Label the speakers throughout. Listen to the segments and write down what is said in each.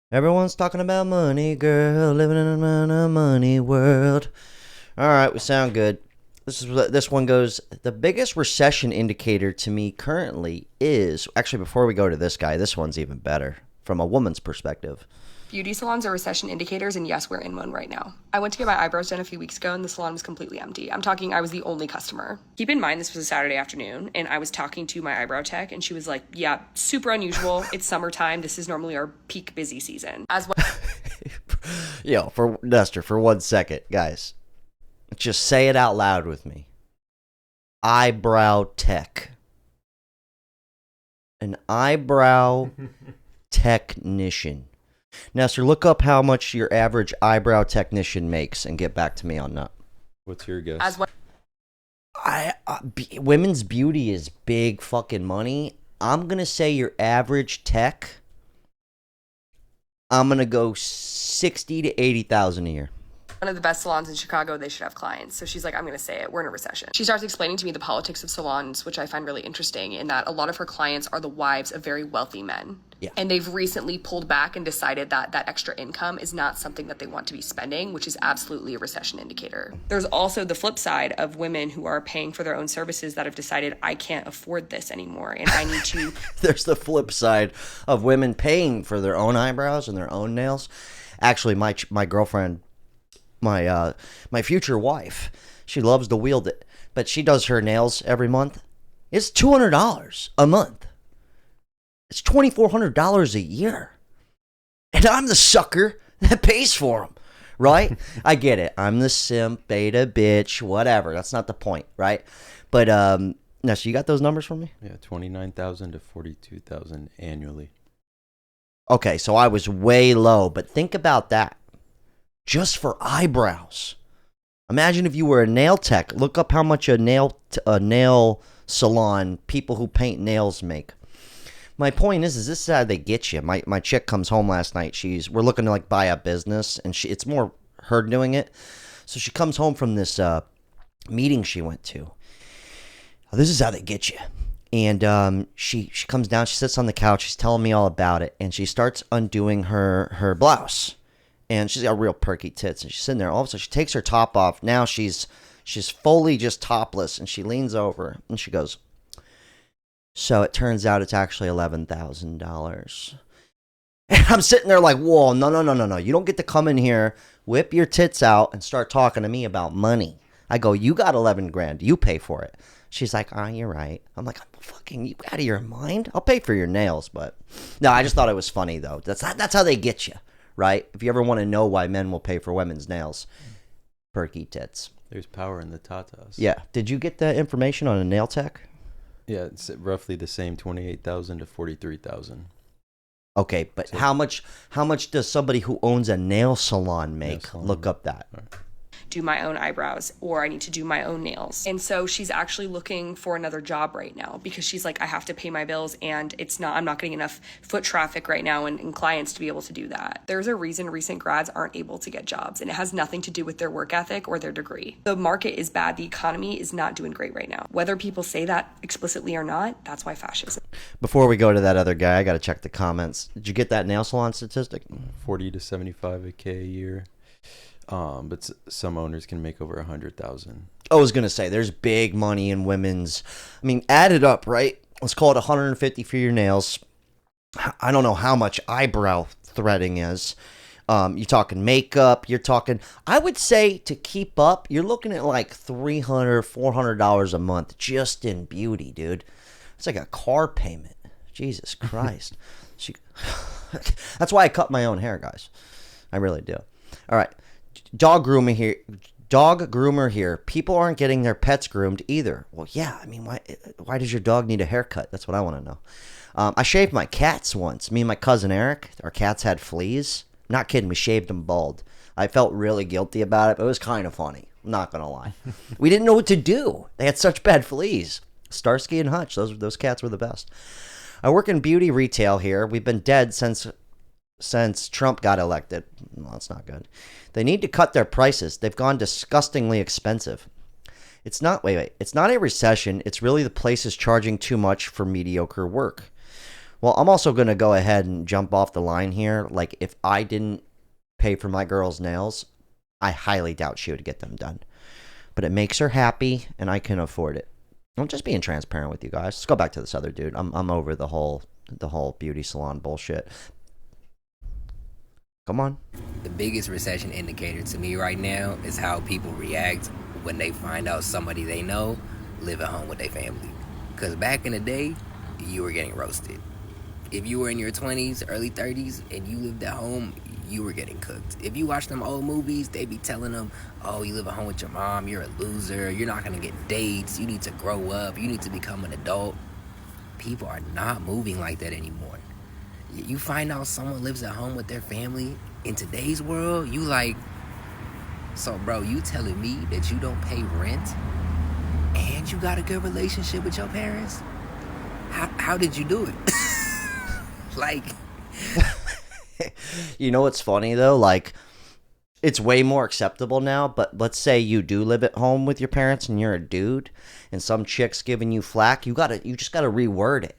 Speaker 1: Everyone's talking about money, girl, living in a money world. All right, we sound good. This one goes. The biggest recession indicator to me currently is actually before we go to this guy. This one's even better from a woman's perspective.
Speaker 2: Beauty salons are recession indicators, and yes, we're in one right now. I went to get my eyebrows done a few weeks ago, and the salon was completely empty. I'm talking, I was the only customer. Keep in mind, this was a Saturday afternoon, and I was talking to my eyebrow tech, and she was like, yeah, super unusual. It's summertime. This is normally our peak busy season. As well.
Speaker 1: Yo, for Nestor, for 1 second, guys, just say it out loud with me. Eyebrow tech. An eyebrow technician. Nestor, look up how much your average eyebrow technician makes and get back to me on that.
Speaker 3: What's your guess?
Speaker 2: As well.
Speaker 1: Women's beauty is big fucking money. I'm going to say your average tech, I'm going to go 60 to 80,000 a year.
Speaker 2: One of the best salons in Chicago, they should have clients. So she's like, I'm going to say it. We're in a recession. She starts explaining to me the politics of salons, which I find really interesting, in that a lot of her clients are the wives of very wealthy men.
Speaker 1: Yeah.
Speaker 2: And they've recently pulled back and decided that that extra income is not something that they want to be spending, which is absolutely a recession indicator. There's also the flip side of women who are paying for their own services that have decided, I can't afford this anymore and I need to.
Speaker 1: There's the flip side of women paying for their own eyebrows and their own nails. Actually, my girlfriend, my future wife, she loves to wield it, but she does her nails every month. It's $200 a month. It's $2,400 a year. And I'm the sucker that pays for them, right? I get it. I'm the simp, beta, bitch, whatever. That's not the point, right? But, now, so you got those numbers for me?
Speaker 3: Yeah, 29,000 to 42,000 annually.
Speaker 1: Okay, so I was way low, but think about that. Just for eyebrows. Imagine if you were a nail tech. Look up how much a nail salon, people who paint nails, make. My point is this is how they get you. My chick comes home last night. We're looking to like buy a business, and it's more her doing it. So she comes home from this meeting she went to. This is how they get you. And she comes down. She sits on the couch. She's telling me all about it, and she starts undoing her blouse. And she's got real perky tits, and she's sitting there. All of a sudden, she takes her top off. Now she's fully just topless, and she leans over and she goes, "So it turns out it's actually $11,000." And I'm sitting there like, "Whoa, no! You don't get to come in here, whip your tits out, and start talking to me about money." I go, "You got 11 grand. You pay for it." She's like, "Oh, you're right." I'm like, "I'm fucking you out of your mind? I'll pay for your nails, but no." I just thought it was funny though. That's how they get you. Right? If you ever want to know why men will pay for women's nails, perky tits.
Speaker 3: There's power in the tatas.
Speaker 1: Yeah. Did you get the information on a nail tech?
Speaker 3: Yeah, it's roughly the same, 28,000 to 43,000.
Speaker 1: Okay, but so, how much does somebody who owns a nail salon make? Nail salon. Look up that.
Speaker 3: All right.
Speaker 2: Do my own eyebrows, or I need to do my own nails. And so she's actually looking for another job right now because she's like, I have to pay my bills, and I'm not getting enough foot traffic right now and clients to be able to do that. There's a reason recent grads aren't able to get jobs, and it has nothing to do with their work ethic or their degree. The market is bad. The economy is not doing great right now. Whether people say that explicitly or not, that's why fascism.
Speaker 1: Before we go to that other guy, I got to check the comments. Did you get that nail salon statistic?
Speaker 3: 40 to 75K a year. But some owners can make over 100,000.
Speaker 1: I was gonna say there's big money in women's. I mean, add it up, right? Let's call it 150 for your nails. I don't know how much eyebrow threading is. You're talking makeup. You're talking. I would say to keep up, you're looking at like $300, $400 a month just in beauty, dude. It's like a car payment. Jesus Christ. That's why I cut my own hair, guys. I really do. All right. Dog groomer here. People aren't getting their pets groomed either. Well, yeah. I mean, why does your dog need a haircut? That's what I want to know. I shaved my cats once. Me and my cousin Eric, our cats had fleas. Not kidding. We shaved them bald. I felt really guilty about it, but it was kind of funny. I'm not going to lie. We didn't know what to do. They had such bad fleas. Starsky and Hutch. Those cats were the best. I work in beauty retail here. We've been dead since Trump got elected. Well, that's not good. They need to cut their prices. They've gone disgustingly expensive. It's not a recession. It's really the place is charging too much for mediocre work. Well, I'm also going to go ahead and jump off the line here. Like, if I didn't pay for my girl's nails, I highly doubt she would get them done. But it makes her happy, and I can afford it. I'm just being transparent with you guys. Let's go back to this other dude. I'm over the whole beauty salon bullshit. Come on.
Speaker 4: The biggest recession indicator to me right now is how people react when they find out somebody they know live at home with their family. Because back in the day, you were getting roasted. If you were in your 20s, early 30s, and you lived at home, you were getting cooked. If you watch them old movies, they be telling them, oh, you live at home with your mom, you're a loser, you're not going to get dates, you need to grow up, you need to become an adult. People are not moving like that anymore. You find out someone lives at home with their family in today's world, you like, so bro, you telling me that you don't pay rent and you got a good relationship with your parents? How did you do it? Like,
Speaker 1: you know what's funny though? Like, it's way more acceptable now, but let's say you do live at home with your parents and you're a dude and some chick's giving you flack, you just gotta reword it.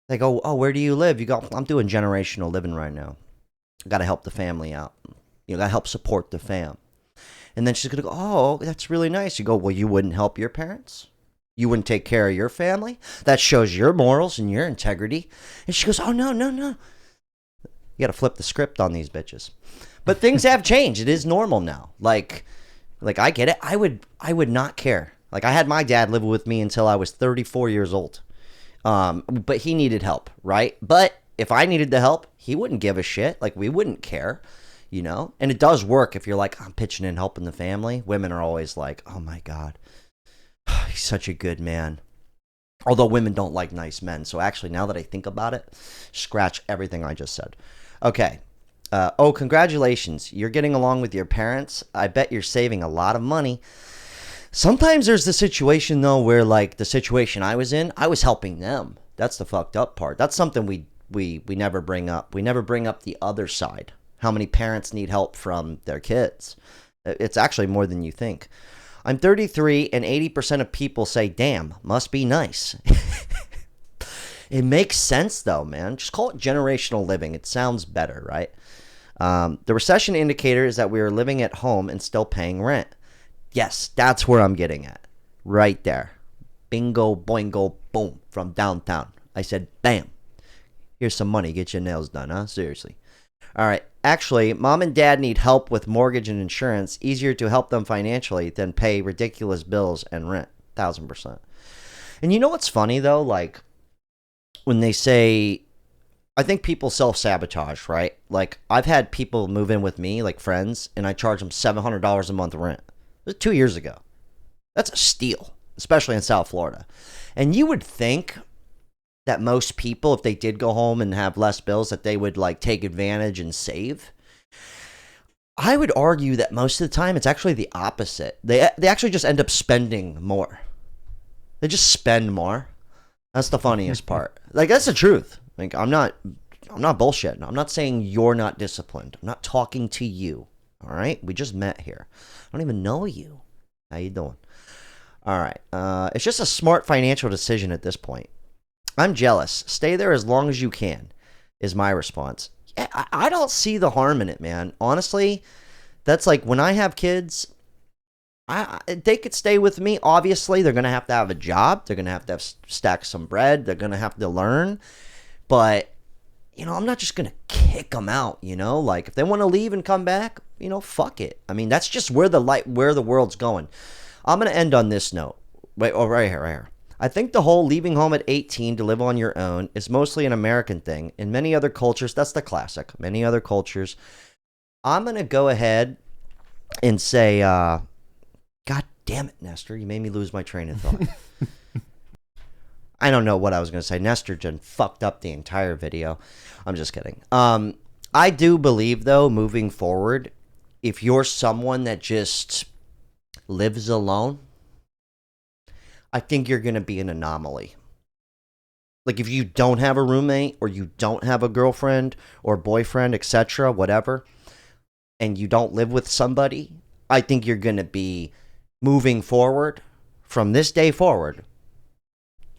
Speaker 1: They go, oh, where do you live? You go, I'm doing generational living right now. I gotta help the family out. You gotta help support the fam. And then she's gonna go, oh, that's really nice. You go, well, you wouldn't help your parents? You wouldn't take care of your family? That shows your morals and your integrity. And she goes, oh, no. You got to flip the script on these bitches. But things have changed. It is normal now. Like I get it. I would not care. Like, I had my dad live with me until I was 34 years old. But he needed help, right? But if I needed the help, he wouldn't give a shit. Like, we wouldn't care, you know? And it does work if you're like, I'm pitching in helping the family. Women are always like, oh, my God. He's such a good man. Although women don't like nice men. So actually, now that I think about it, scratch everything I just said. Okay. Oh, congratulations. You're getting along with your parents. I bet you're saving a lot of money. Sometimes there's the situation, though, where, like, the situation I was in, I was helping them. That's the fucked up part. That's something we never bring up. We never bring up the other side. How many parents need help from their kids. It's actually more than you think. I'm 33, and 80% of people say, damn, must be nice. It makes sense, though, man. Just call it generational living. It sounds better, right? The recession indicator is that we are living at home and still paying rent. Yes, that's where I'm getting at. Right there. Bingo, boingo, boom, from downtown. I said, bam. Here's some money. Get your nails done, huh? Seriously. All right. Actually, mom and dad need help with mortgage and insurance. Easier to help them financially than pay ridiculous bills and rent. 1,000%. And you know what's funny, though? Like, when they say, I think people self-sabotage, right? Like, I've had people move in with me, like friends, and I charge them $700 a month rent. It was 2 years ago. That's a steal, especially in South Florida. And you would think that most people, if they did go home and have less bills, that they would like take advantage and save. I would argue that most of the time it's actually the opposite. They actually just end up spending more. They just spend more. That's the funniest part. Like, that's the truth. Like, I'm not bullshitting. I'm not saying you're not disciplined. I'm not talking to you. All right? We just met here. I don't even know you. How you doing? All right. It's just a smart financial decision at this point. I'm jealous. Stay there as long as you can, is my response. Yeah, I don't see the harm in it, man. Honestly, that's like when I have kids, they could stay with me. Obviously, they're going to have a job. They're going to have stack some bread. They're going to have to learn. But, you know, I'm not just going to kick them out, you know? Like, if they want to leave and come back, you know, fuck it. I mean, that's just where the world's going. I'm going to end on this note. Wait, right here. I think the whole leaving home at 18 to live on your own is mostly an American thing. In many other cultures, that's the classic. Many other cultures. I'm going to go ahead and say, God damn it, Nestor. You made me lose my train of thought. I don't know what I was going to say. Nestor just fucked up the entire video. I'm just kidding. I do believe, though, moving forward, if you're someone that just lives alone, I think you're going to be an anomaly. Like, if you don't have a roommate or you don't have a girlfriend or boyfriend, etc., whatever, and you don't live with somebody, I think you're going to be moving forward from this day forward.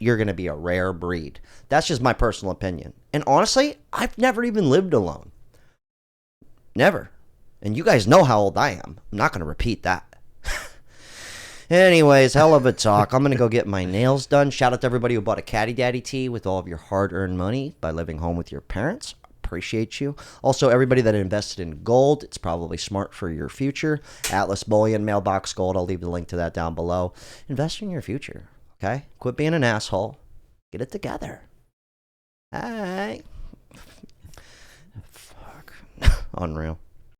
Speaker 1: you're going to be a rare breed. That's just my personal opinion. And honestly, I've never even lived alone. Never. And you guys know how old I am. I'm not going to repeat that. Anyways, hell of a talk. I'm going to go get my nails done. Shout out to everybody who bought a Caddy Daddy tee with all of your hard-earned money by living home with your parents. Appreciate you. Also, everybody that invested in gold, it's probably smart for your future. Atlas Bullion, Mailbox Gold, I'll leave the link to that down below. Invest in your future, okay? Quit being an asshole. Get it together. All right. Fuck. Unreal.